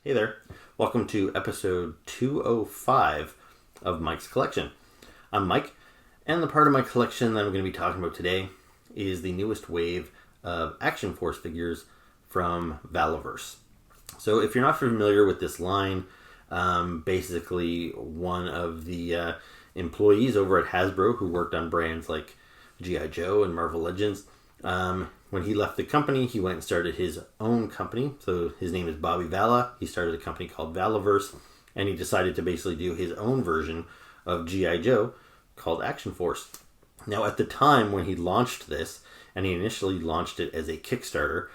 Hey there, welcome to episode 205 of Mike's Collection. I'm Mike, and the part of my collection that I'm going to be talking about today is the newest wave of Action Force figures from Valaverse. So if you're not familiar with this line, basically one of the employees over at Hasbro who worked on brands like G.I. Joe and Marvel Legends, when he left the company, he went and started his own company. So his name is Bobby Vala. He started a company called Valaverse, and he decided to basically do his own version of G.I. Joe called Action Force. Now, at the time when he launched this, and he initially launched it as a Kickstarter,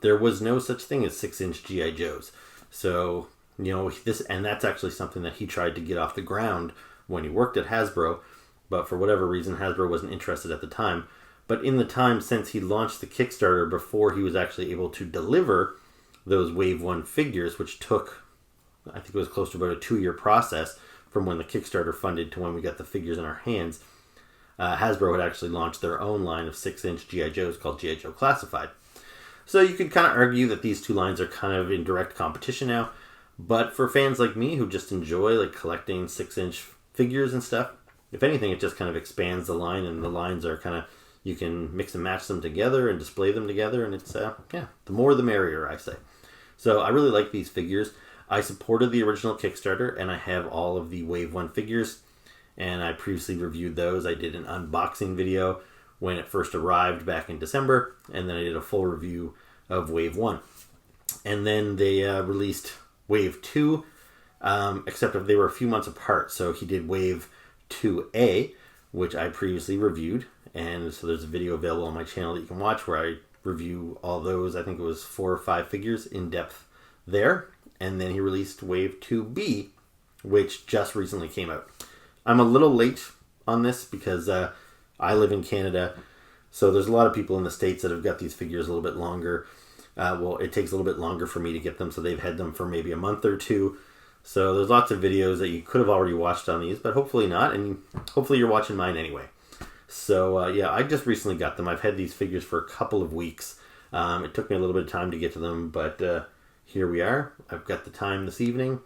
there was no such thing as 6-inch G.I. Joes. So, and that's actually something that he tried to get off the ground when he worked at Hasbro, but for whatever reason, Hasbro wasn't interested at the time. But in the time since he launched the Kickstarter, before he was actually able to deliver those Wave 1 figures, which took, I think it was close to about a 2-year process from when the Kickstarter funded to when we got the figures in our hands, Hasbro had actually launched their own line of 6-inch G.I. Joes called G.I. Joe Classified. So you could kind of argue that these two lines are kind of in direct competition now, but for fans like me who just enjoy collecting 6-inch figures and stuff, if anything, it just kind of expands the line, and the lines are kind of, you can mix and match them together and display them together, and it's, the more the merrier, I say. So I really like these figures. I supported the original Kickstarter, and I have all of the Wave 1 figures, and I previously reviewed those. I did an unboxing video when it first arrived back in December, and then I did a full review of Wave 1. And then they released Wave 2, except that they were a few months apart. So he did Wave 2A, which I previously reviewed, and so there's a video available on my channel that you can watch where I review all those. I think it was 4 or 5 figures in depth there. And then he released Wave 2B, which just recently came out. I'm a little late on this because I live in Canada, so there's a lot of people in the States that have got these figures a little bit longer. It takes a little bit longer for me to get them, so they've had them for maybe a month or two. So there's lots of videos that you could have already watched on these, but hopefully not, and hopefully you're watching mine anyway. So I just recently got them. I've had these figures for a couple of weeks. It took me a little bit of time to get to them, but here we are. I've got the time this evening,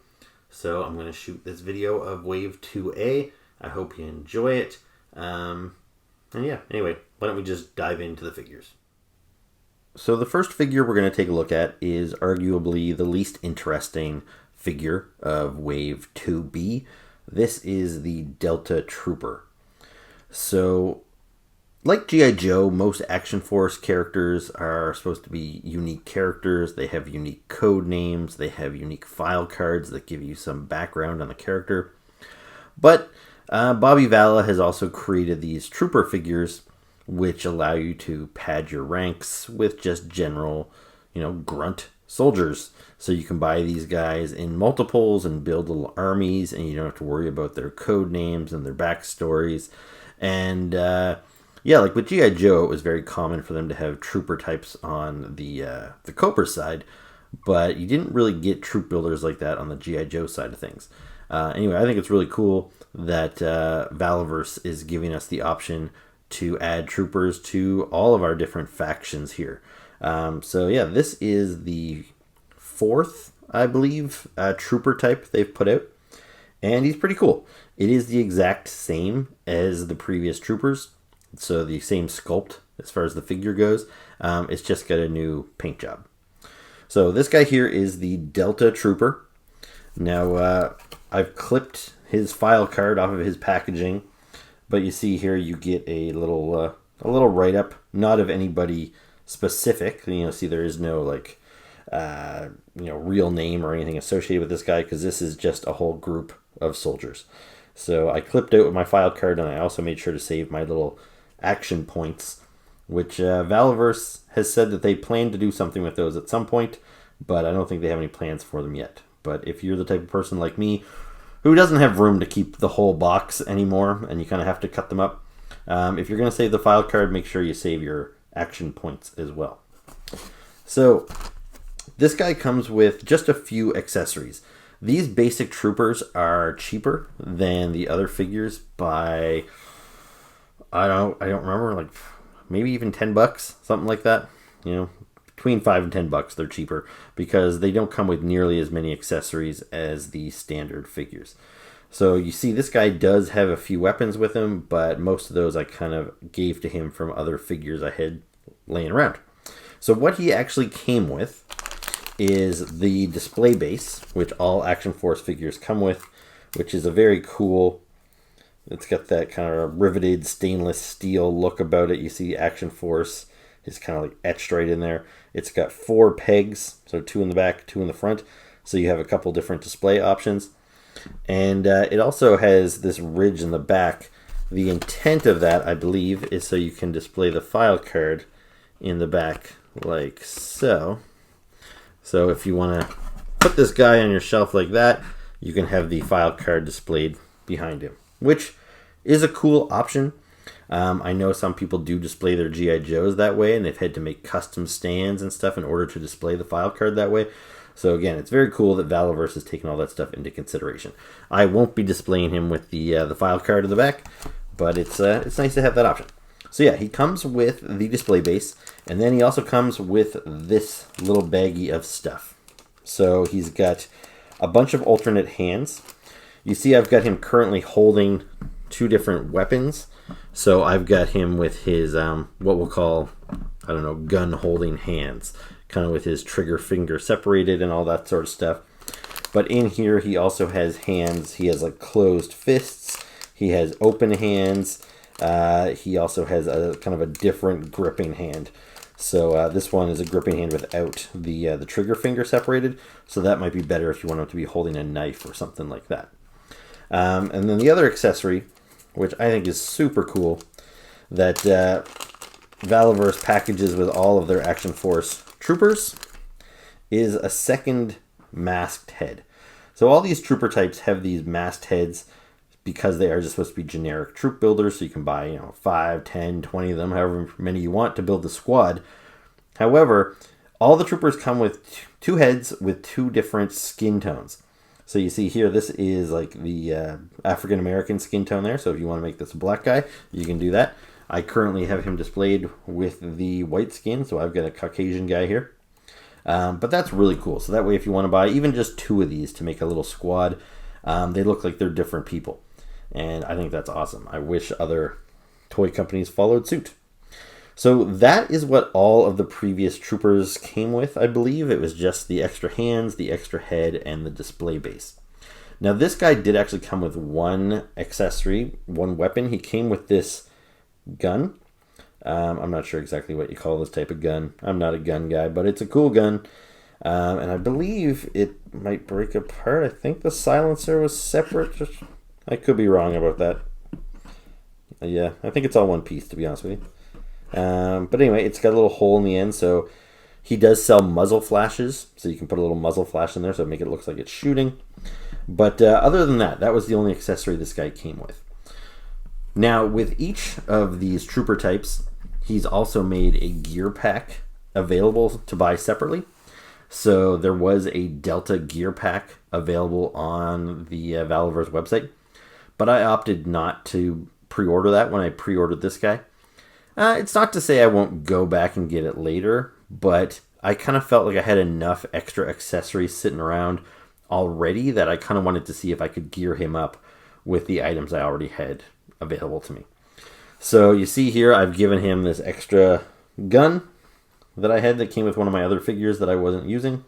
so I'm going to shoot this video of Wave 2A. I hope you enjoy it. Anyway, why don't we just dive into the figures. So the first figure we're going to take a look at is arguably the least interesting figure of Wave 2B. This is the Delta Trooper. So, like G.I. Joe, most Action Force characters are supposed to be unique characters. They have unique code names. They have unique file cards that give you some background on the character. But Bobby Vala has also created these trooper figures which allow you to pad your ranks with just general, grunt soldiers. So you can buy these guys in multiples and build little armies, and you don't have to worry about their code names and their backstories. And like with G.I. Joe, it was very common for them to have trooper types on the Cobra side, but you didn't really get troop builders like that on the G.I. Joe side of things. Anyway, I think it's really cool that Valaverse is giving us the option to add troopers to all of our different factions here. This is the 4th, I believe, trooper type they've put out, and he's pretty cool. It is the exact same as the previous troopers, so the same sculpt as far as the figure goes. It's just got a new paint job. So this guy here is the Delta Trooper. Now, I've clipped his file card off of his packaging, but you see here you get a little write-up, not of anybody specific. See, there is no real name or anything associated with this guy, because this is just a whole group of soldiers. So I clipped out with my file card, and I also made sure to save my little action points, which Valaverse has said that they plan to do something with those at some point, but I don't think they have any plans for them yet. But if you're the type of person like me who doesn't have room to keep the whole box anymore, and you kind of have to cut them up, if you're going to save the file card, make sure you save your action points as well. So this guy comes with just a few accessories. These basic troopers are cheaper than the other figures by, I don't remember, maybe even $10, something like that. between $5 and $10. They're cheaper because they don't come with nearly as many accessories as the standard figures. So you see this guy does have a few weapons with him, but most of those I kind of gave to him from other figures I had laying around. So what he actually came with is the display base, which all Action Force figures come with, which is a very cool, it's got that kind of riveted stainless steel look about it. You see Action Force is kind of like etched right in there. It's got 4 pegs, so 2 in the back, 2 in the front, so you have a couple different display options. And it also has this ridge in the back. The intent of that, I believe, is so you can display the file card in the back like so. So if you want to put this guy on your shelf like that, you can have the file card displayed behind him, which is a cool option. I know some people do display their G.I. Joes that way, and they've had to make custom stands and stuff in order to display the file card that way. So again, it's very cool that Valaverse has taken all that stuff into consideration. I won't be displaying him with the file card in the back, but it's nice to have that option. So yeah, he comes with the display base, and then he also comes with this little baggie of stuff. So he's got a bunch of alternate hands. You see I've got him currently holding 2 different weapons. So I've got him with his, what we'll call, I don't know, gun holding hands, kind of with his trigger finger separated and all that sort of stuff. But in here he also has hands. He has like closed fists. He has open hands. He also has a kind of a different gripping hand. So this one is a gripping hand without the trigger finger separated. So that might be better if you want him to be holding a knife or something like that. And then the other accessory, which I think is super cool, that Valaverse packages with all of their Action Force troopers, is a second masked head. So all these trooper types have these masked heads because they are just supposed to be generic troop builders, so you can buy 5, 10, 20 of them, however many you want to build the squad. However, all the troopers come with 2 heads with 2 different skin tones. So you see here, this is like the African-American skin tone there, so if you want to make this a black guy, you can do that. I currently have him displayed with the white skin, so I've got a Caucasian guy here. But that's really cool. So that way, if you want to buy even just 2 of these to make a little squad, they look like they're different people. And I think that's awesome. I wish other toy companies followed suit. So that is what all of the previous troopers came with, I believe. It was just the extra hands, the extra head, and the display base. Now this guy did actually come with 1 accessory, 1 weapon. He came with this gun. I'm not sure exactly what you call this type of gun. I'm not a gun guy, but it's a cool gun. And I believe it might break apart. I think the silencer was separate. I could be wrong about that. Yeah, I think it's all one piece, to be honest with you. But anyway, it's got a little hole in the end, so he does sell muzzle flashes, so you can put a little muzzle flash in there so make it look like it's shooting. But other than that, that was the only accessory this guy came with. Now, with each of these trooper types, he's also made a gear pack available to buy separately. So there was a Delta gear pack available on the Valaverse website, but I opted not to pre-order that when I pre-ordered this guy. It's not to say I won't go back and get it later, but I kind of felt like I had enough extra accessories sitting around already that I kind of wanted to see if I could gear him up with the items I already had available to me. So you see here, I've given him this extra gun that I had that came with one of my other figures that I wasn't using.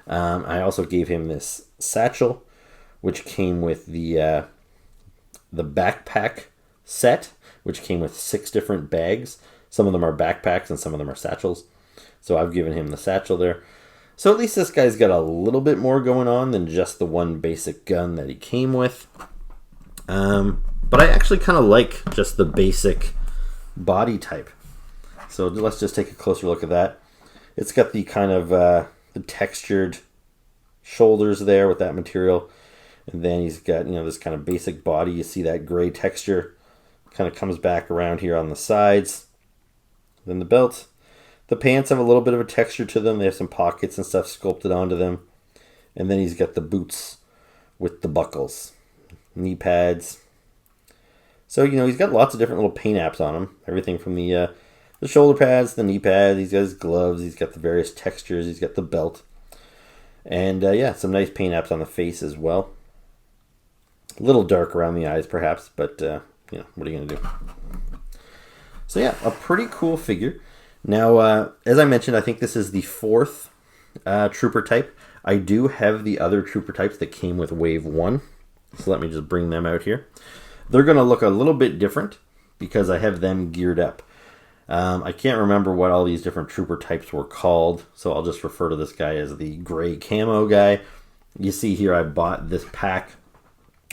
I also gave him this satchel, which came with the backpack set, which came with 6 different bags. Some of them are backpacks and some of them are satchels. So I've given him the satchel there. So at least this guy's got a little bit more going on than just the 1 basic gun that he came with. But I actually kind of like just the basic body type. So let's just take a closer look at that. It's got the kind of the textured shoulders there with that material. And then he's got, this kind of basic body. You see that gray texture kind of comes back around here on the sides. Then the belt. The pants have a little bit of a texture to them. They have some pockets and stuff sculpted onto them. And then he's got the boots with the buckles. Knee pads. So, he's got lots of different little paint apps on him. Everything from the the shoulder pads, the knee pads, he's got his gloves, he's got the various textures, he's got the belt. And yeah, some nice paint apps on the face as well. A little dark around the eyes perhaps, but you know, what are you going to do? So yeah, a pretty cool figure. Now, as I mentioned, I think this is the 4th trooper type. I do have the other trooper types that came with Wave 1. So let me just bring them out here. They're going to look a little bit different because I have them geared up. I can't remember what all these different trooper types were called, so I'll just refer to this guy as the gray camo guy. You see here I bought this pack,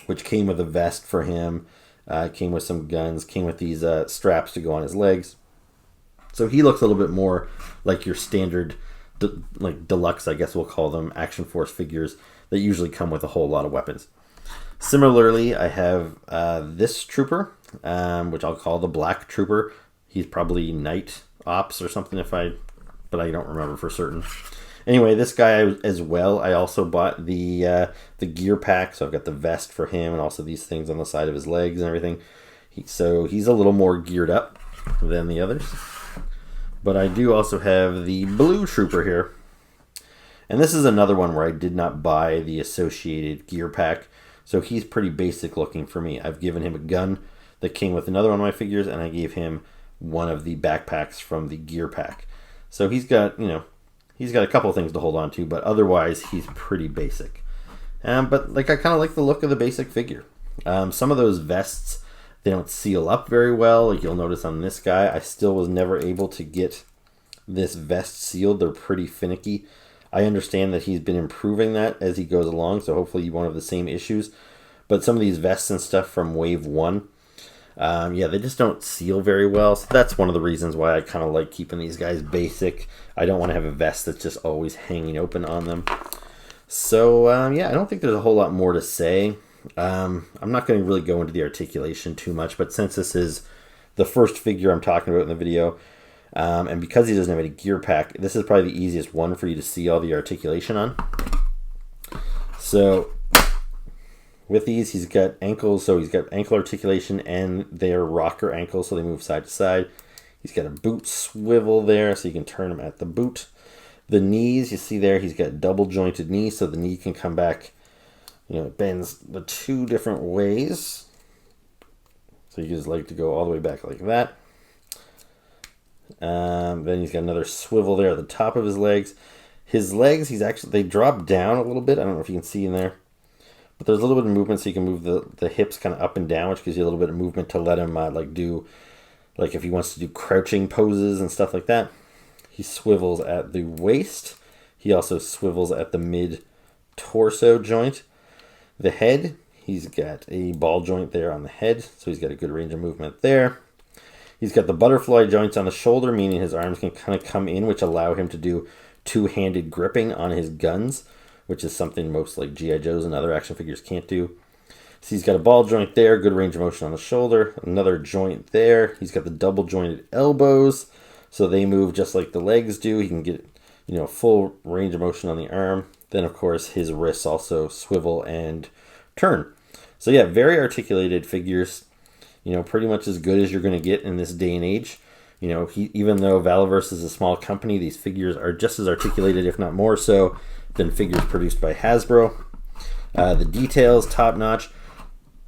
which came with a vest for him, came with some guns, came with these straps to go on his legs. So he looks a little bit more like your standard, like deluxe, I guess we'll call them, Action Force figures that usually come with a whole lot of weapons. Similarly, I have this trooper, which I'll call the Black Trooper. He's probably Night Ops or something, but I don't remember for certain. Anyway, this guy as well, I also bought the gear pack, so I've got the vest for him and also these things on the side of his legs and everything. So he's a little more geared up than the others. But I do also have the Blue Trooper here. And this is another one where I did not buy the associated gear pack, so he's pretty basic looking for me. I've given him a gun that came with another one of my figures, and I gave him one of the backpacks from the gear pack. So he's got, you know, he's got a couple of things to hold on to, but otherwise he's pretty basic. But like I kind of like the look of the basic figure. Some of those vests, they don't seal up very well. Like you'll notice on this guy, I still was never able to get this vest sealed. They're pretty finicky. I understand that he's been improving that as he goes along, so hopefully you won't have the same issues. But some of these vests and stuff from Wave 1, yeah, they just don't seal very well. So that's one of the reasons why I kind of like keeping these guys basic. I don't want to have a vest that's just always hanging open on them. So, yeah, I don't think there's a whole lot more to say. I'm not going to really go into the articulation too much, but since this is the first figure I'm talking about in the video, and because he doesn't have any gear pack, this is probably the easiest one for you to see all the articulation on. So with these, he's got ankles, so he's got ankle articulation, and they're rocker ankles, so they move side to side. He's got a boot swivel there, so you can turn them at the boot. The knees, you see there, he's got double jointed knees, so the knee can come back, you know, it bends the 2 different ways. So you just like to go all the way back like that. Then he's got another swivel there at the top of his legs. His legs, they drop down a little bit. I don't know if you can see in there. But there's a little bit of movement, so you can move the hips kind of up and down, which gives you a little bit of movement to let him like if he wants to do crouching poses and stuff like that. He swivels at the waist. He also swivels at the mid-torso joint. The head, he's got a ball joint there on the head, so he's got a good range of movement there. He's got the butterfly joints on the shoulder, meaning his arms can kind of come in, which allow him to do two-handed gripping on his guns, which is something most like G.I. Joes and other action figures can't do. So he's got a ball joint there, good range of motion on the shoulder, another joint there. He's got the double jointed elbows, so they move just like the legs do. He can get, you know, full range of motion on the arm. Then, of course, his wrists also swivel and turn. So yeah, very articulated figures, you know, pretty much as good as you're going to get in this day and age. You know, even though Valaverse is a small company, these figures are just as articulated, if not more so, than figures produced by Hasbro. The details, top notch.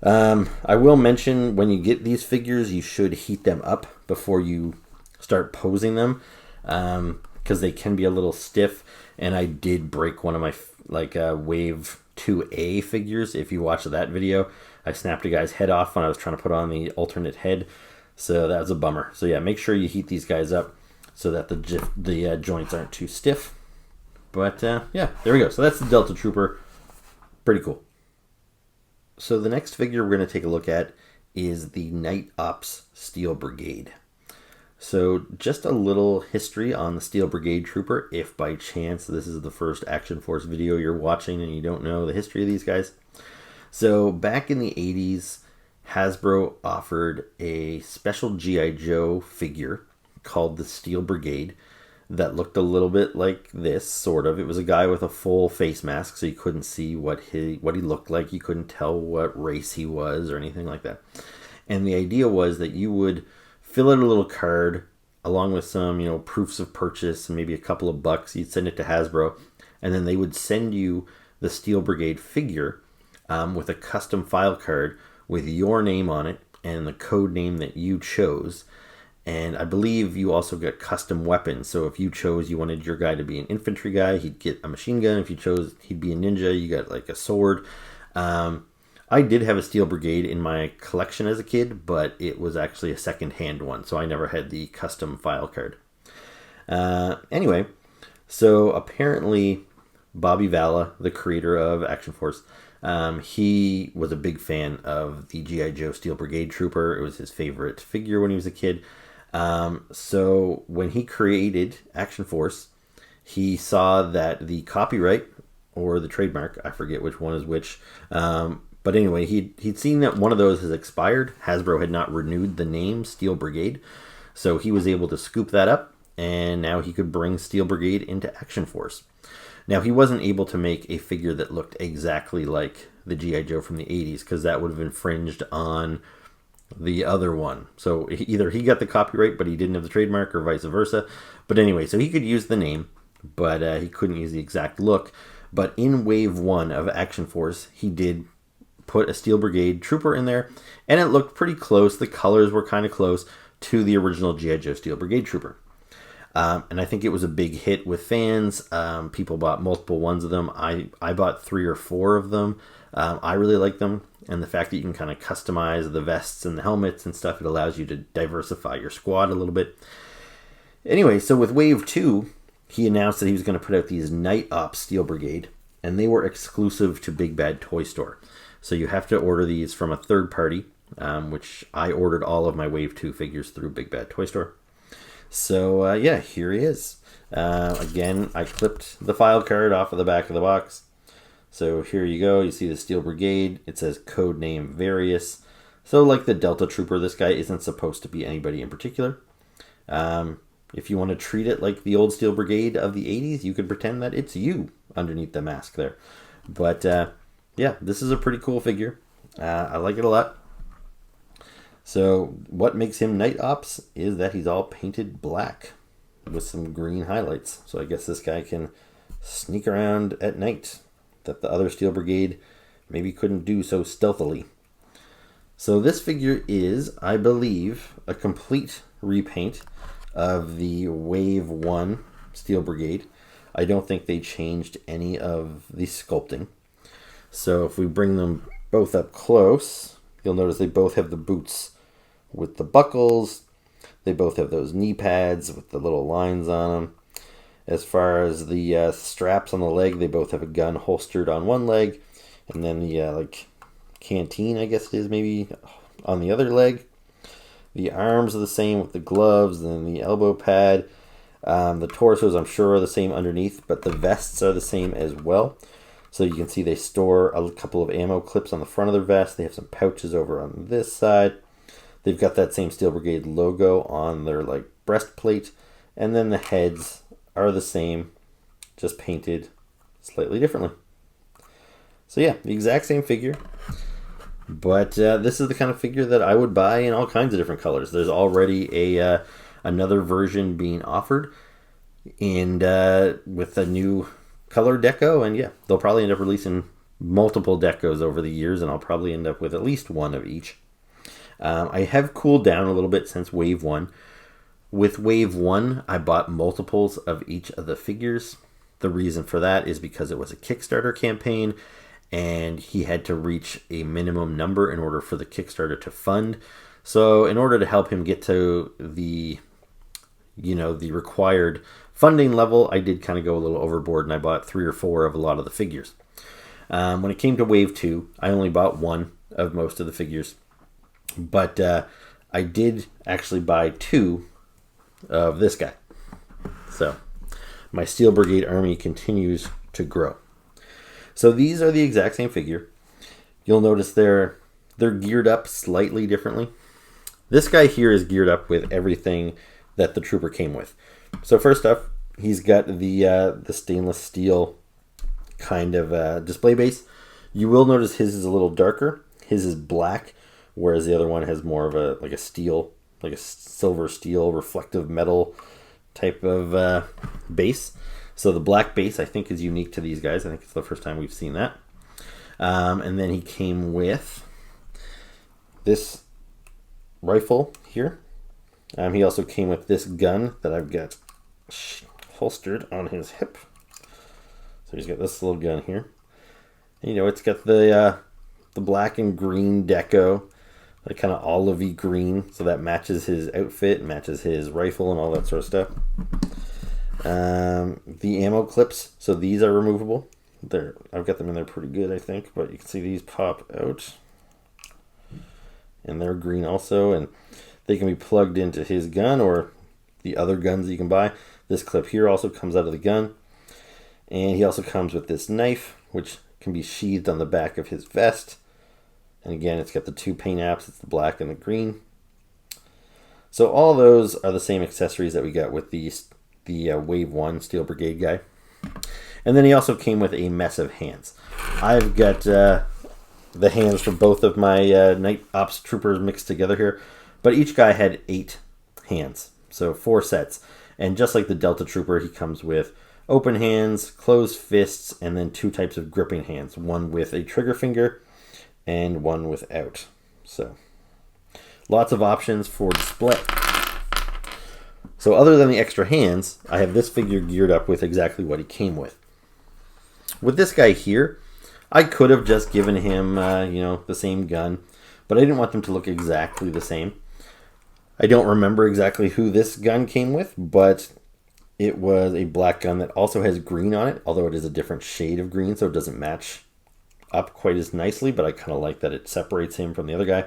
I will mention when you get these figures, you should heat them up before you start posing them, because they can be a little stiff. And I did break one of my Wave 2A figures. If you watch that video, I snapped a guy's head off when I was trying to put on the alternate head. So that was a bummer. So yeah, make sure you heat these guys up so that the joints aren't too stiff. But yeah, there we go. So that's the Delta Trooper. Pretty cool. So the next figure we're going to take a look at is the Night Ops Steel Brigade. So just a little history on the Steel Brigade Trooper, if by chance this is the first Action Force video you're watching and you don't know the history of these guys. So back in the 80s, Hasbro offered a special G.I. Joe figure called the Steel Brigade that looked a little bit like this, sort of. It was a guy with a full face mask, so you couldn't see what he looked like. You couldn't tell what race he was or anything like that. And the idea was that you would fill out a little card along with some, proofs of purchase and maybe a couple of bucks. You'd send it to Hasbro, and then they would send you the Steel Brigade figure with a custom file card with your name on it and the code name that you chose. And I believe you also get custom weapons. So if you chose you wanted your guy to be an infantry guy, he'd get a machine gun. If you chose he'd be a ninja, you got like a sword. I did have a Steel Brigade in my collection as a kid, but it was actually a second-hand one, so I never had the custom file card. Anyway, so apparently Bobby Valla, the creator of Action Force, he was a big fan of the G.I. Joe Steel Brigade Trooper. It was his favorite figure when he was a kid. So when he created Action Force, he saw that the copyright or the trademark, I forget which one is which, but anyway, he'd seen that one of those has expired. Hasbro had not renewed the name Steel Brigade, so he was able to scoop that up, and now he could bring Steel Brigade into Action Force. Now, he wasn't able to make a figure that looked exactly like the G.I. Joe from the 80s, because that would have infringed on the other one. So either he got the copyright, but he didn't have the trademark, or vice versa. But anyway, so he could use the name, but he couldn't use the exact look. But in Wave 1 of Action Force, he did put a Steel Brigade Trooper in there, and it looked pretty close. The colors were kind of close to the original G.I. Joe Steel Brigade Trooper. And I think it was a big hit with fans. People bought multiple ones of them. I bought 3 or 4 of them. I really like them, and the fact that you can kind of customize the vests and the helmets and stuff, it allows you to diversify your squad a little bit. Anyway, so with Wave 2, he announced that he was going to put out these Night Ops Steel Brigade, and they were exclusive to Big Bad Toy Store. So you have to order these from a third party, which I ordered all of my Wave 2 figures through Big Bad Toy Store. So, yeah, here he is. Again, I clipped the file card off of the back of the box. So here you go. You see the Steel Brigade. It says codename Various. So like the Delta Trooper, this guy isn't supposed to be anybody in particular. If you want to treat it like the old Steel Brigade of the 80s, you could pretend that it's you underneath the mask there. But, yeah, this is a pretty cool figure. I like it a lot. So what makes him Night Ops is that he's all painted black with some green highlights. So I guess this guy can sneak around at night that the other Steel Brigade maybe couldn't do so stealthily. So this figure is, I believe, a complete repaint of the Wave 1 Steel Brigade. I don't think they changed any of the sculpting. So if we bring them both up close, you'll notice they both have the boots with the buckles. They both have those knee pads with the little lines on them. As far as the straps on the leg, they both have a gun holstered on one leg, and then the canteen, I guess it is, maybe on the other leg. The arms are the same with the gloves and the elbow pad. The torsos, I'm sure, are the same underneath, but the vests are the same as well. So you can see they store a couple of ammo clips on the front of their vest. They have some pouches over on this side. They've got that same Steel Brigade logo on their breastplate, and then the heads are the same, just painted slightly differently. So yeah, the exact same figure, but this is the kind of figure that I would buy in all kinds of different colors. There's already another version being offered, and with a new color deco, and yeah, they'll probably end up releasing multiple decos over the years, and I'll probably end up with at least one of each. I have cooled down a little bit since Wave 1. With Wave 1, I bought multiples of each of the figures. The reason for that is because it was a Kickstarter campaign, and he had to reach a minimum number in order for the Kickstarter to fund. So in order to help him get to the required funding level, I did kind of go a little overboard, and I bought 3 or 4 of a lot of the figures. When it came to Wave 2, I only bought 1 of most of the figures, but I did actually buy 2 of this guy. So my Steel Brigade army continues to grow. So these are the exact same figure. You'll notice they're geared up slightly differently. This guy here is geared up with everything that the Trooper came with. So first off, he's got the stainless steel kind of display base. You will notice his is a little darker. His is black, whereas the other one has more of a steel like a silver steel reflective metal type of base. So the black base, I think, is unique to these guys. I think it's the first time we've seen that. And then he came with this rifle here. He also came with this gun that I've got holstered on his hip. So he's got this little gun here. And, it's got the black and green deco, like kind of olivey green, so that matches his outfit, matches his rifle and all that sort of stuff. The ammo clips, so these are removable. I've got them in there pretty good, I think, but you can see these pop out. And they're green also, and they can be plugged into his gun or the other guns you can buy. This clip here also comes out of the gun. And he also comes with this knife, which can be sheathed on the back of his vest. And again, it's got the two paint apps. It's the black and the green. So all those are the same accessories that we got with the Wave 1 Steel Brigade guy. And then he also came with a mess of hands. I've got the hands for both of my Night Ops Troopers mixed together here. But each guy had 8 hands. So 4 sets. And just like the Delta Trooper, he comes with open hands, closed fists, and then 2 types of gripping hands. One with a trigger finger and one without. So lots of options for display. So other than the extra hands, I have this figure geared up with exactly what he came with. With this guy here, I could have just given him, the same gun, but I didn't want them to look exactly the same. I don't remember exactly who this gun came with, but it was a black gun that also has green on it, although it is a different shade of green, so it doesn't match up quite as nicely, but I kind of like that it separates him from the other guy.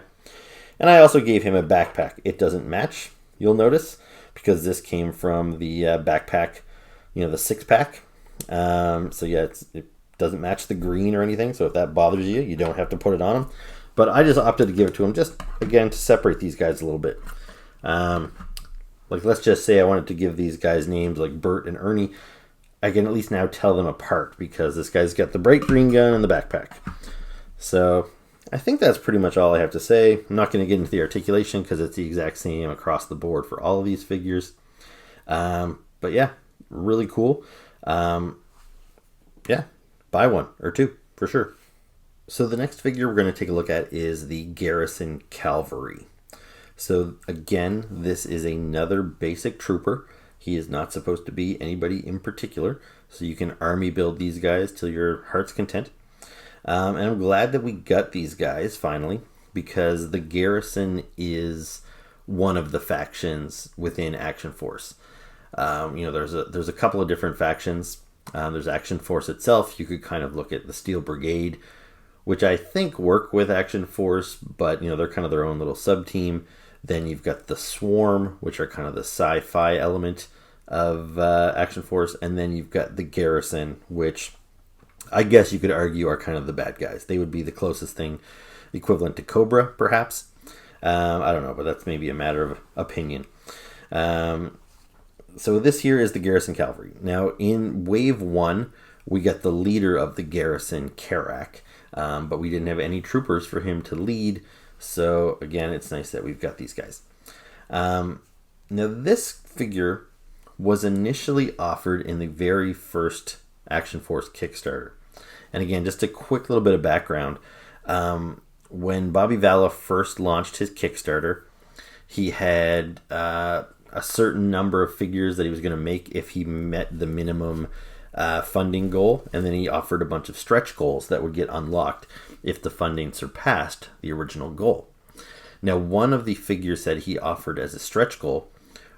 And I also gave him a backpack. It doesn't match, you'll notice, because this came from the backpack, the 6-pack. So yeah, it doesn't match the green or anything, so if that bothers you, you don't have to put it on him. But I just opted to give it to him just, again, to separate these guys a little bit. Like, let's just say I wanted to give these guys names like Bert and Ernie. I can at least now tell them apart because this guy's got the bright green gun and the backpack. So I think that's pretty much all I have to say. I'm not going to get into the articulation because it's the exact same across the board for all of these figures. But yeah, really cool. Yeah, buy one or two for sure. So the next figure we're going to take a look at is the Garrison Calvary. So again, this is another basic trooper. He is not supposed to be anybody in particular. So you can army build these guys till your heart's content. And I'm glad that we got these guys finally, because the Garrison is one of the factions within Action Force. There's a couple of different factions. There's Action Force itself. You could kind of look at the Steel Brigade, which I think work with Action Force, but they're kind of their own little sub-team. Then you've got the Swarm, which are kind of the sci-fi element of Action Force. And then you've got the Garrison, which I guess you could argue are kind of the bad guys. They would be the closest thing equivalent to Cobra, perhaps. I don't know, but that's maybe a matter of opinion. So this here is the Garrison Calvary. Now, in Wave 1, we got the leader of the Garrison, Karak, but we didn't have any troopers for him to lead. So, again, it's nice that we've got these guys. Now, this figure was initially offered in the very first Action Force Kickstarter. And again, just a quick little bit of background. When Bobby Valla first launched his Kickstarter, he had a certain number of figures that he was going to make if he met the minimum funding goal, and then he offered a bunch of stretch goals that would get unlocked if the funding surpassed the original goal. Now, one of the figures that he offered as a stretch goal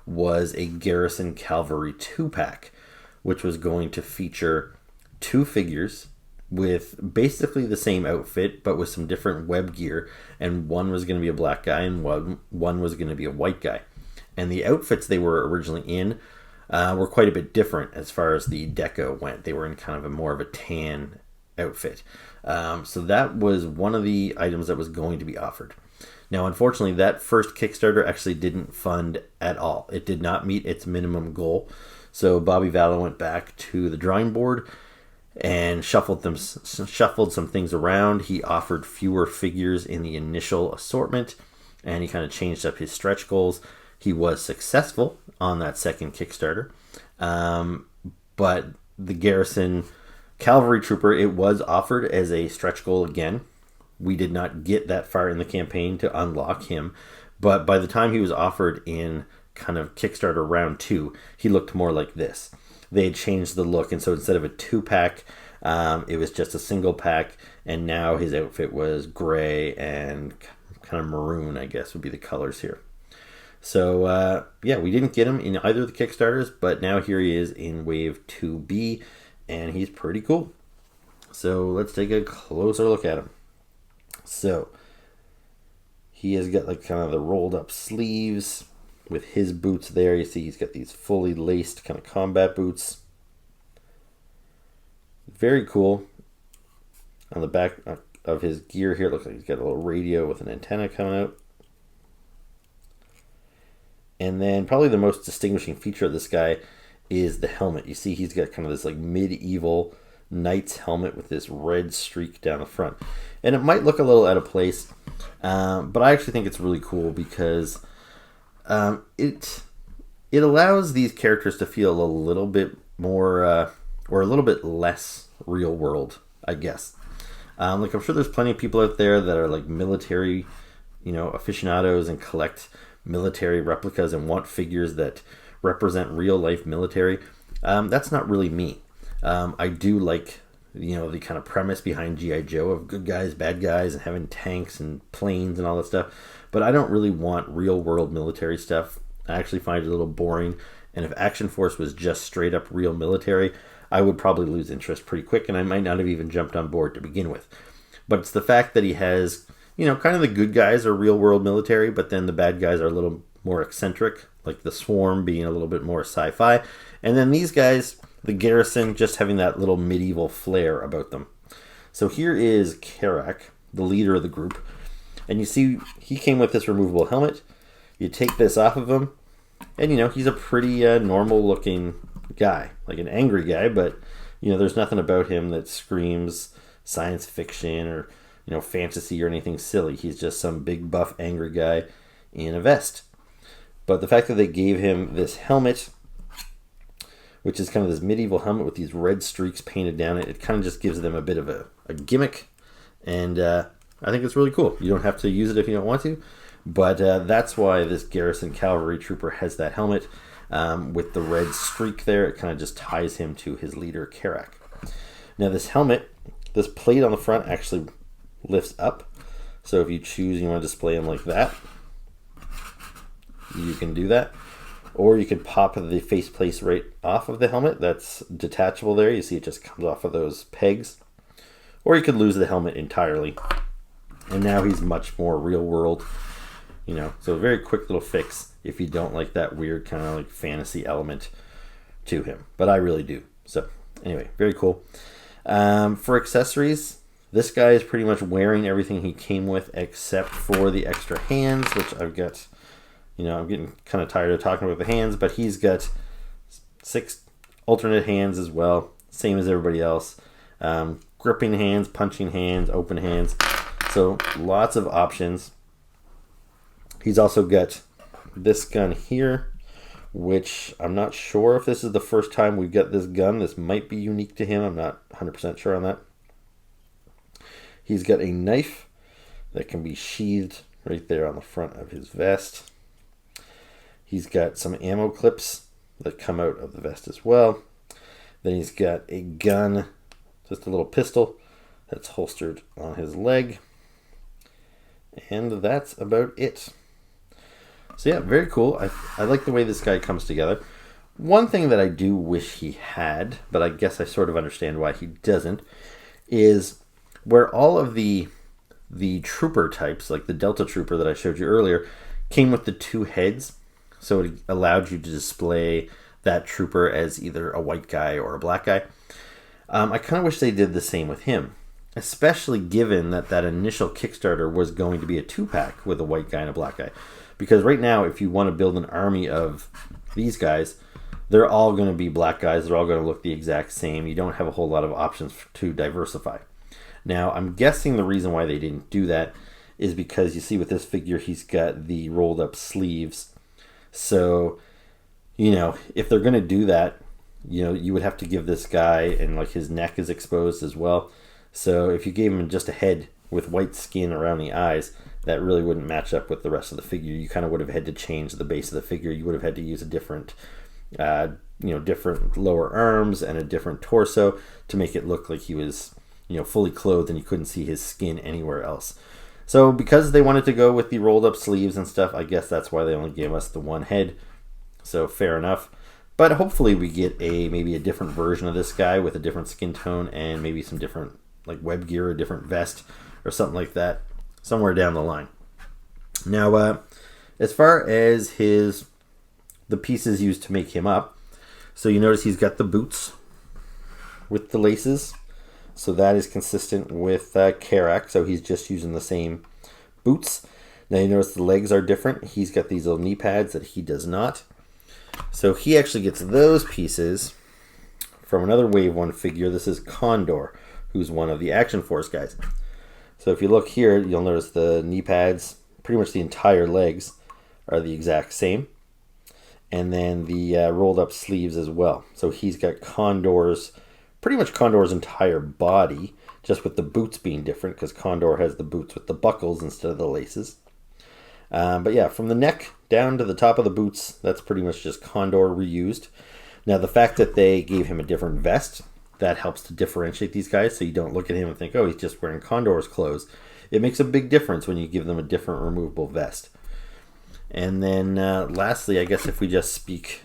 was a Garrison Calvary 2-pack, which was going to feature 2 figures with basically the same outfit, but with some different web gear, and one was going to be a black guy and one was going to be a white guy. And the outfits they were originally in were quite a bit different as far as the deco went. They were in kind of a more of a tan outfit. So that was one of the items that was going to be offered. Now, unfortunately, that first Kickstarter actually didn't fund at all. It did not meet its minimum goal. So Bobby Valla went back to the drawing board and shuffled some things around. He offered fewer figures in the initial assortment. and he kind of changed up his stretch goals. He was successful on that second Kickstarter, but the Garrison Calvary Trooper, it was offered as a stretch goal again. We did not get that far in the campaign to unlock him, but by the time he was offered in kind of Kickstarter round 2, he looked more like this. They had changed the look, and so instead of a 2-pack, it was just a single pack, and now his outfit was gray and kind of maroon, I guess would be the colors here. So, yeah, we didn't get him in either of the Kickstarters, but now here he is in Wave 2B, and he's pretty cool. So let's take a closer look at him. So, he has got like kind of the rolled up sleeves with his boots there. You see he's got these fully laced kind of combat boots. Very cool. On the back of his gear here, it looks like he's got a little radio with an antenna coming out. And then probably the most distinguishing feature of this guy is the helmet. You see he's got kind of this like medieval knight's helmet with this red streak down the front. And it might look a little out of place, but I actually think it's really cool because it allows these characters to feel a little bit more or a little bit less real world, I guess. Like I'm sure there's plenty of people out there that are like military, aficionados and collect military replicas and want figures that represent real life military. That's not really me. I do like, the kind of premise behind G.I. Joe of good guys, bad guys, and having tanks and planes and all that stuff. But I don't really want real world military stuff. I actually find it a little boring. And if Action Force was just straight up real military, I would probably lose interest pretty quick, and I might not have even jumped on board to begin with. But it's the fact that he has, kind of the good guys are real world military, but then the bad guys are a little more eccentric, like the Swarm being a little bit more sci-fi. And then these guys, the Garrison, just having that little medieval flair about them. So here is Karak, the leader of the group. And you see he came with this removable helmet. You take this off of him, and he's a pretty normal looking guy, like an angry guy, but there's nothing about him that screams science fiction or fantasy or anything silly. He's just some big buff angry guy in a vest. But the fact that they gave him this helmet, which is kind of this medieval helmet with these red streaks painted down it, it kind of just gives them a bit of a gimmick, and I think it's really cool. You don't have to use it if you don't want to, but that's why this Garrison Calvary Trooper has that helmet with the red streak there. It kind of just ties him to his leader, Karak. Now this helmet, this plate on the front actually lifts up, so if you choose you want to display him like that, you can do that. Or you can pop the faceplate right off of the helmet. That's detachable there. You see it just comes off of those pegs. Or you could lose the helmet entirely. And now he's much more real world. So a very quick little fix if you don't like that weird kind of like fantasy element to him. But I really do. So anyway, very cool. For accessories, this guy is pretty much wearing everything he came with except for the extra hands, which I've got... I'm getting kind of tired of talking about the hands, but he's got 6 alternate hands as well, same as everybody else. Gripping hands, punching hands, open hands. So lots of options. He's also got this gun here, which I'm not sure if this is the first time we've got this gun. This might be unique to him. I'm not 100% sure on that. He's got a knife that can be sheathed right there on the front of his vest. He's got some ammo clips that come out of the vest as well. Then he's got a gun, just a little pistol that's holstered on his leg. And that's about it. So yeah, very cool. I like the way this guy comes together. One thing that I do wish he had, but I guess I sort of understand why he doesn't, is where all of the trooper types, like the Delta Trooper that I showed you earlier, came with the 2 heads. So it allowed you to display that trooper as either a white guy or a black guy. I kind of wish they did the same with him, especially given that initial Kickstarter was going to be a 2-pack with a white guy and a black guy. Because right now, if you want to build an army of these guys, they're all going to be black guys. They're all going to look the exact same. You don't have a whole lot of options to diversify. Now, I'm guessing the reason why they didn't do that is because you see with this figure, he's got the rolled up sleeves. So, if they're going to do that, you would have to give this guy, and like his neck is exposed as well. So if you gave him just a head with white skin around the eyes, that really wouldn't match up with the rest of the figure. You kind of would have had to change the base of the figure. You would have had to use a different, different lower arms and a different torso to make it look like he was, fully clothed and you couldn't see his skin anywhere else. So because they wanted to go with the rolled up sleeves and stuff, I guess that's why they only gave us the one head. So fair enough. But hopefully we get maybe a different version of this guy with a different skin tone and maybe some different like web gear, a different vest or something like that somewhere down the line. Now, as far as the pieces used to make him up, so you notice he's got the boots with the laces. So that is consistent with Karak, so he's just using the same boots. Now you notice the legs are different. He's got these little knee pads that he does not. So he actually gets those pieces from another Wave 1 figure. This is Condor, who's one of the Action Force guys. So if you look here, you'll notice the knee pads, pretty much the entire legs, are the exact same. And then the rolled up sleeves as well. So he's got pretty much Condor's entire body, just with the boots being different, because Condor has the boots with the buckles instead of the laces. But yeah, from the neck down to the top of the boots, that's pretty much just Condor reused. Now the fact that they gave him a different vest, that helps to differentiate these guys, so you don't look at him and think, oh, he's just wearing Condor's clothes. It makes a big difference when you give them a different removable vest. And then lastly, I guess if we just speak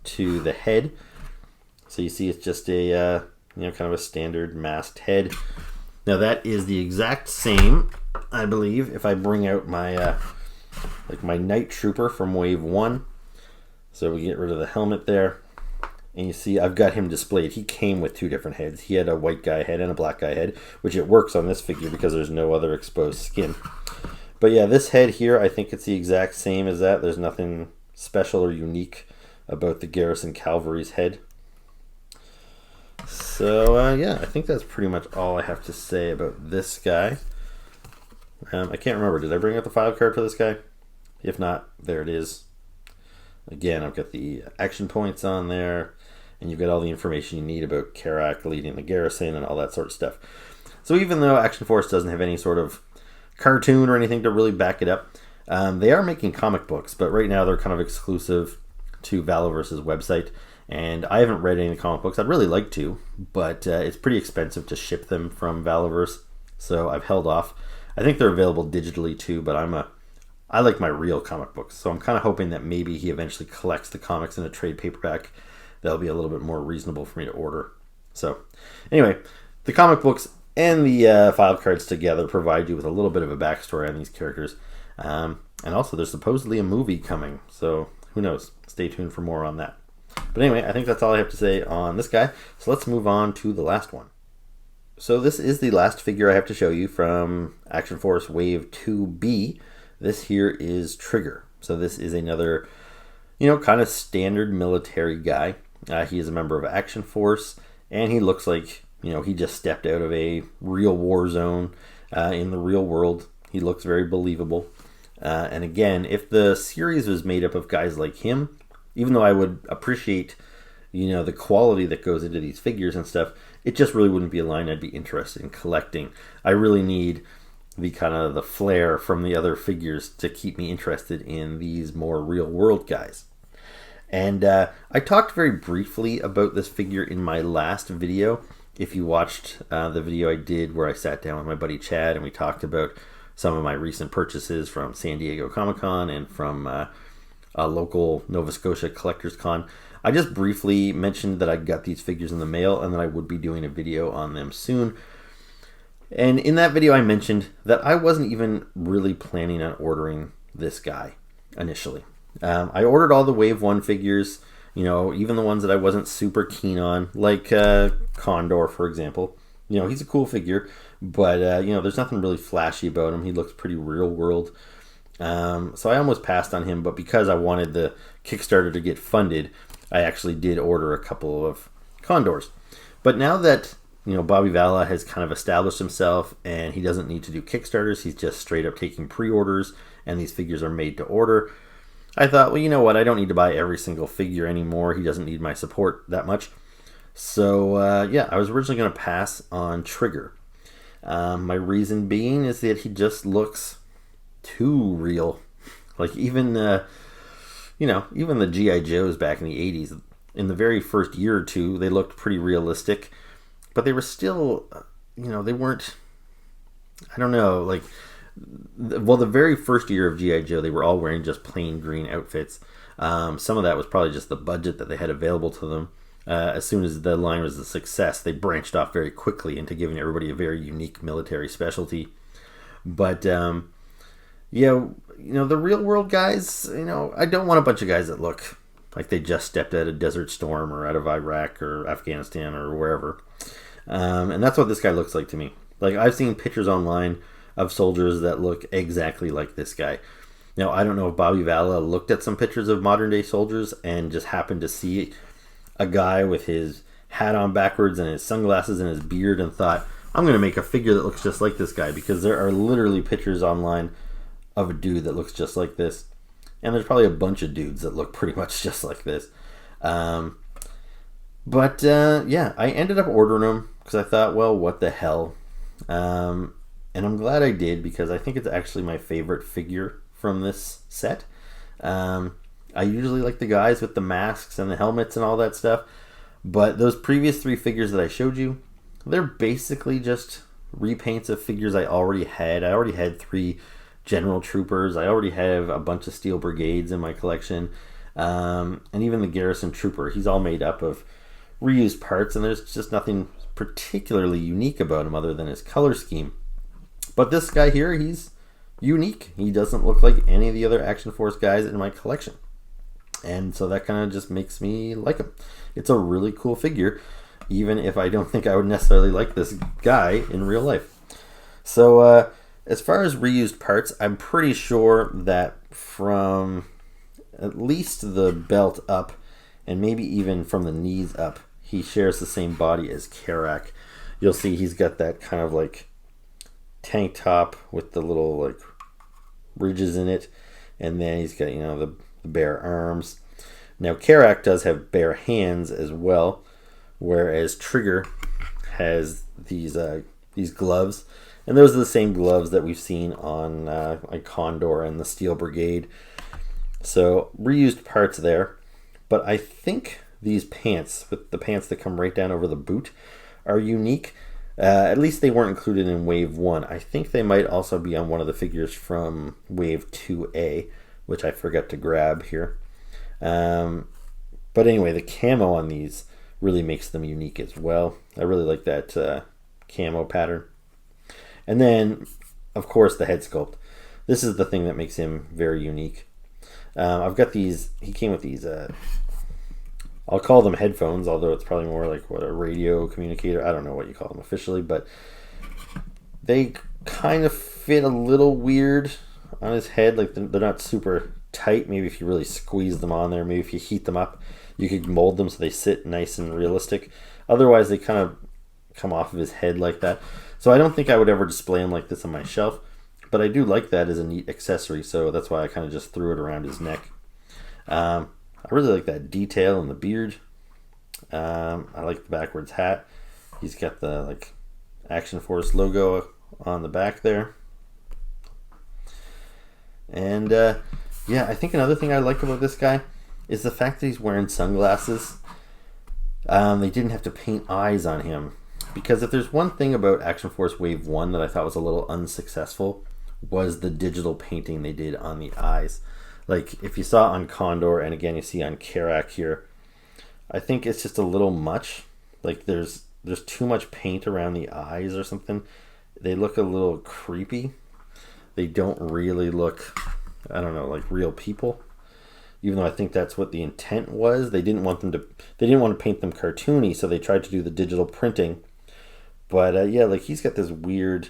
to the head, so you see it's just a kind of a standard masked head. Now that is the exact same, I believe, if I bring out my my Night Trooper from Wave 1. So we get rid of the helmet there. And you see I've got him displayed. He came with two different heads. He had a white guy head and a black guy head, which it works on this figure because there's no other exposed skin. But yeah, this head here, I think it's the exact same as that. There's nothing special or unique about the Garrison Calvary's head. So yeah, I think that's pretty much all I have to say about this guy. I can't remember. Did I bring out the file card for this guy? If not, there it is. Again, I've got the action points on there, and you've got all the information you need about Karak leading the garrison and all that sort of stuff. So even though Action Force doesn't have any sort of cartoon or anything to really back it up, they are making comic books, but right now they're kind of exclusive to Valaverse's website. And I haven't read any of the comic books. I'd really like to, but it's pretty expensive to ship them from Valaverse, so I've held off. I think they're available digitally too, but I like my real comic books, so I'm kind of hoping that maybe he eventually collects the comics in a trade paperback. That'll be a little bit more reasonable for me to order. So anyway, the comic books and the file cards together provide you with a little bit of a backstory on these characters. And also there's supposedly a movie coming, so who knows? Stay tuned for more on that. But anyway, I think that's all I have to say on this guy. So let's move on to the last one. So this is the last figure I have to show you from Action Force Wave 2B. This here is Trigger. So this is another, kind of standard military guy. He is a member of Action Force, and he looks like, he just stepped out of a real war zone in the real world. He looks very believable. And again, if the series was made up of guys like him, even though I would appreciate, the quality that goes into these figures and stuff, it just really wouldn't be a line I'd be interested in collecting. I really need the kind of the flair from the other figures to keep me interested in these more real world guys. And I talked very briefly about this figure in my last video. If you watched the video I did where I sat down with my buddy Chad and we talked about some of my recent purchases from San Diego Comic-Con and from a local Nova Scotia Collectors Con, I just briefly mentioned that I got these figures in the mail and that I would be doing a video on them soon. And in that video I mentioned that I wasn't even really planning on ordering this guy initially. I ordered all the Wave 1 figures, even the ones that I wasn't super keen on, like Condor, for example. He's a cool figure, but there's nothing really flashy about him. He looks pretty real world. So I almost passed on him, but because I wanted the Kickstarter to get funded, I actually did order a couple of Condors. But now that Bobby Vala has kind of established himself, and he doesn't need to do Kickstarters. He's just straight up taking pre-orders, and these figures are made to order. I thought, well, you know what? I don't need to buy every single figure anymore. He doesn't need my support that much. So, I was originally going to pass on Trigger. My reason being is that he just looks too real. Like, even the G.I. Joes back in the 80s, in the very first year or two, they looked pretty realistic. But they were still, they weren't, I don't know, like, the very first year of G.I. Joe, they were all wearing just plain green outfits. Some of that was probably just the budget that they had available to them. As soon as the line was a success, they branched off very quickly into giving everybody a very unique military specialty. But, the real world guys, I don't want a bunch of guys that look like they just stepped out of Desert Storm or out of Iraq or Afghanistan or wherever. And that's what this guy looks like to me. Like, I've seen pictures online of soldiers that look exactly like this guy. Now, I don't know if Bobby Vala looked at some pictures of modern day soldiers and just happened to see a guy with his hat on backwards and his sunglasses and his beard and thought, I'm going to make a figure that looks just like this guy, because there are literally pictures online of a dude that looks just like this. And there's probably a bunch of dudes that look pretty much just like this. I ended up ordering them because I thought, well, what the hell? And I'm glad I did, because I think it's actually my favorite figure from this set. I usually like the guys with the masks and the helmets and all that stuff, but those previous 3 figures that I showed you, they're basically just repaints of figures I already had. I already had 3 General Troopers. I already have a bunch of Steel Brigades in my collection, and even the Garrison Trooper. He's all made up of reused parts, and there's just nothing particularly unique about him other than his color scheme. But this guy here, he's unique. He doesn't look like any of the other Action Force guys in my collection. And so that kind of just makes me like him. It's a really cool figure, even if I don't think I would necessarily like this guy in real life. So as far as reused parts, I'm pretty sure that from at least the belt up, and maybe even from the knees up, he shares the same body as Karak. You'll see he's got that kind of like tank top with the little like ridges in it, and then he's got the bare arms. Now Karak does have bare hands as well, whereas Trigger has these gloves, and those are the same gloves that we've seen on like Condor and the Steel Brigade. So reused parts there, but I think these pants, with the pants that come right down over the boot, are unique. At least they weren't included in Wave 1. I think they might also be on one of the figures from Wave 2A, which I forgot to grab here. But anyway, the camo on these really makes them unique as well. I really like that camo pattern. And then, of course, the head sculpt. This is the thing that makes him very unique. I've got these, he came with these, I'll call them headphones, although it's probably more like a radio communicator. I don't know what you call them officially, but they kind of fit a little weird on his head. Like they're not super tight. Maybe if you really squeeze them on there, maybe if you heat them up, you could mold them so they sit nice and realistic. Otherwise, they kind of come off of his head like that. So I don't think I would ever display him like this on my shelf, but I do like that as a neat accessory, so that's why I kind of just threw it around his neck. I really like that detail in the beard. I like the backwards hat. He's got the like Action Force logo on the back there. And I think another thing I like about this guy is the fact that he's wearing sunglasses. They didn't have to paint eyes on him, because if there's one thing about Action Force Wave 1 that I thought was a little unsuccessful, was the digital painting they did on the eyes. Like if you saw on Condor, and again you see on Karak here, I think it's just a little much. Like there's too much paint around the eyes or something. They look a little creepy. They don't really look, I don't know, like real people. Even though I think that's what the intent was. They didn't want to paint them cartoony, so they tried to do the digital printing. But like he's got this weird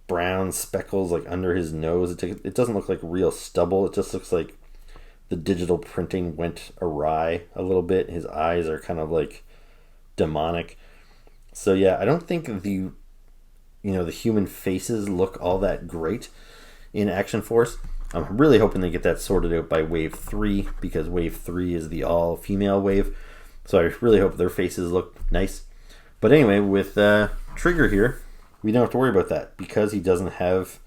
brown speckles like under his nose. It doesn't look like real stubble. It just looks like the digital printing went awry a little bit. His eyes are kind of like demonic. So yeah, I don't think the human faces look all that great in Action Force. I'm really hoping they get that sorted out by Wave 3, because Wave 3 is the all-female wave. So I really hope their faces look nice. But anyway, with Trigger here, we don't have to worry about that, because he doesn't have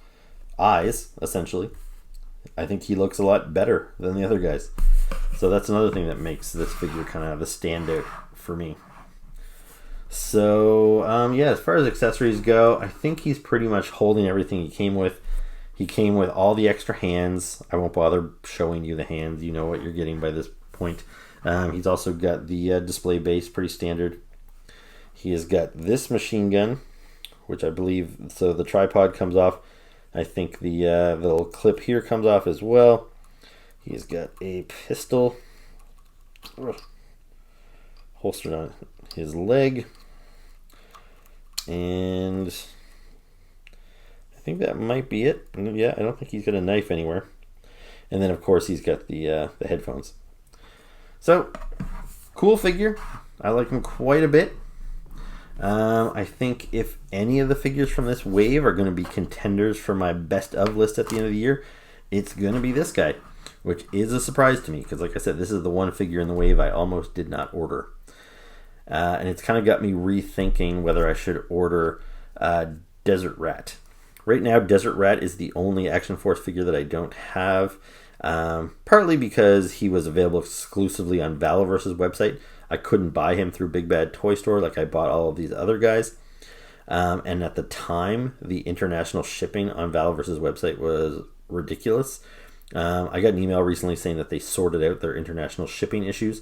eyes, essentially. I think he looks a lot better than the other guys. So that's another thing that makes this figure kind of the standout for me. So, yeah, as far as accessories go, I think he's pretty much holding everything he came with. He came with all the extra hands. I won't bother showing you the hands. You know what you're getting by this point. He's also got the display base, pretty standard. He has got this machine gun, which I believe, so the tripod comes off. I think the little clip here comes off as well. He's got a pistol holstered on his leg. And I think that might be it. Yeah, I don't think he's got a knife anywhere. And then, of course, he's got the headphones. So, cool figure. I like him quite a bit. I think if any of the figures from this wave are going to be contenders for my best of list at the end of the year, it's going to be this guy, which is a surprise to me, because like I said, this is the one figure in the wave I almost did not order. And it's kind of got me rethinking whether I should order Desert Rat. Right now, Desert Rat is the only Action Force figure that I don't have, partly because he was available exclusively on Valaverse's website. I couldn't buy him through Big Bad Toy Store like I bought all of these other guys. And at the time, the international shipping on Valaverse's website was ridiculous. I got an email recently saying that they sorted out their international shipping issues.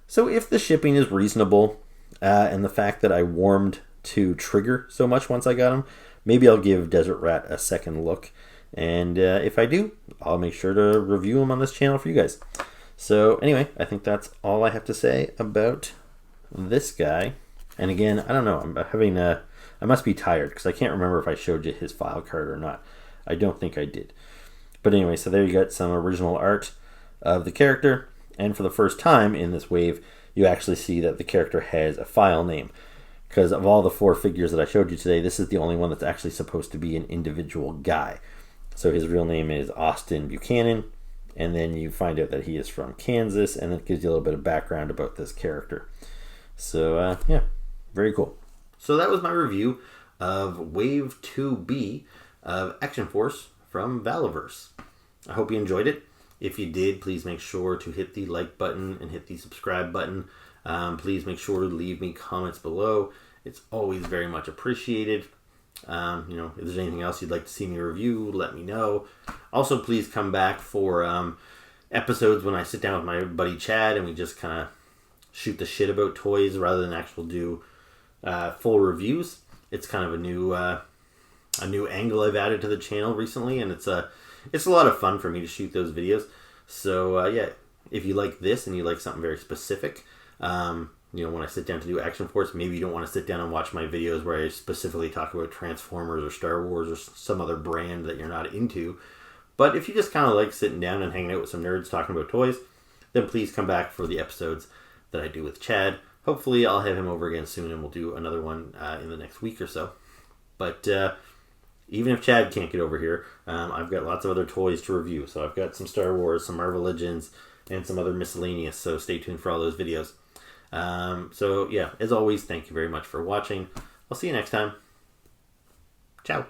So if the shipping is reasonable, and the fact that I warmed to Trigger so much once I got him, maybe I'll give Desert Rat a second look. And if I do, I'll make sure to review him on this channel for you guys. So anyway, I think that's all I have to say about this guy. And again, I don't know, I'm having I must be tired, because I can't remember if I showed you his file card or not. I don't think I did. But anyway, so there you got some original art of the character. And for the first time in this wave, you actually see that the character has a file name. Because of all the 4 figures that I showed you today, this is the only one that's actually supposed to be an individual guy. So his real name is Austin Buchanan. And then you find out that he is from Kansas, and it gives you a little bit of background about this character. So, yeah, very cool. So that was my review of Wave 2B of Action Force from Valaverse. I hope you enjoyed it. If you did, please make sure to hit the like button and hit the subscribe button. Please make sure to leave me comments below. It's always very much appreciated. If there's anything else you'd like to see me review, let me know. Also, please come back for episodes when I sit down with my buddy Chad and we just kind of shoot the shit about toys rather than actual do full reviews. It's kind of a new angle I've added to the channel recently, and it's a lot of fun for me to shoot those videos. So yeah, if you like this and you like something very specific, when I sit down to do Action Force, maybe you don't want to sit down and watch my videos where I specifically talk about Transformers or Star Wars or some other brand that you're not into. But if you just kind of like sitting down and hanging out with some nerds talking about toys, then please come back for the episodes that I do with Chad. Hopefully I'll have him over again soon and we'll do another one in the next week or so. But even if Chad can't get over here, I've got lots of other toys to review. So I've got some Star Wars, some Marvel Legends, and some other miscellaneous. So stay tuned for all those videos. So yeah, as always, thank you very much for watching. I'll see you next time. Ciao.